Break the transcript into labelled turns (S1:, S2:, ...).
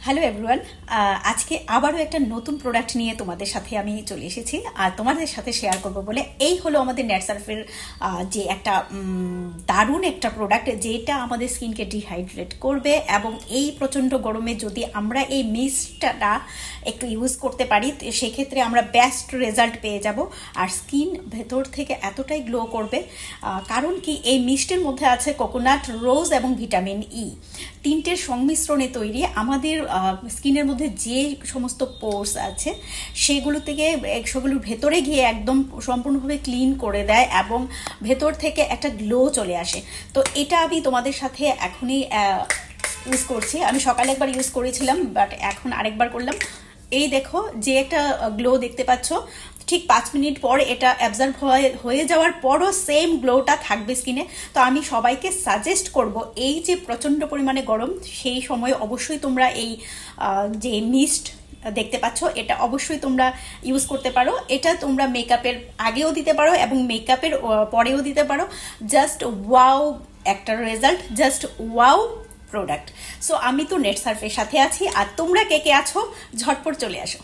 S1: Hello everyone, আজকে আবারও একটা নতুন প্রোডাক্ট নিয়ে তোমাদের সাথে আমি চলে এসেছি আর তোমাদের সাথে শেয়ার করব বলে। এই হলো আমাদের নেটসার্ফের যে একটা দারুণ একটা প্রোডাক্ট যেটা আমাদের স্কিনকে ডিহাইড্রেট করবে, এবং এই প্রচণ্ড গরমে যদি আমরা এই মিস্টটা একটু ইউজ করতে পারি সেক্ষেত্রে আমরা বেস্ট রেজাল্ট পেয়ে যাব। আর স্কিন ভেতর থেকে এতটাই গ্লো করবে, কারণ কি এই মিস্টের মধ্যে আছে কোকোনাট, রোজ এবং ভিটামিন ই, তিনটের সংমিশ্রণে তৈরি। আমাদের স্কিনের মধ্যে যে সমস্ত পোর্স আছে সেগুলোর ভেতরে গিয়ে একদম সম্পূর্ণভাবে ক্লিন করে দেয় এবং ভেতর থেকে একটা গ্লো চলে আসে। তো এটা আমি তোমাদের সাথে এখনই ইউজ করছি। আমি সকালে একবার ইউজ করেছিলাম, বাট এখন আরেকবার করলাম। এই দেখো যে একটা গ্লো দেখতে পাচ্ছ, ঠিক 5 মিনিট পর এটা অ্যাবজর্ব হয়ে যাওয়ার পরও সেম গ্লোটা থাকবে স্কিনে। তো আমি সবাইকে সাজেস্ট করব, এই যে প্রচণ্ড পরিমাণে গরম সেই সময় অবশ্যই তোমরা এই যে মিস্ট দেখতে পাচ্ছ এটা অবশ্যই তোমরা ইউজ করতে পারো। এটা তোমরা মেকআপের আগেও দিতে পারো এবং মেকআপের পরেও দিতে পারো। জাস্ট ওয়াও একটা result, just wow product. So আমি তো নেটসার্ফের সাথে আছি, আর তোমরা কে কে আছো ঝটপট চলে আসো।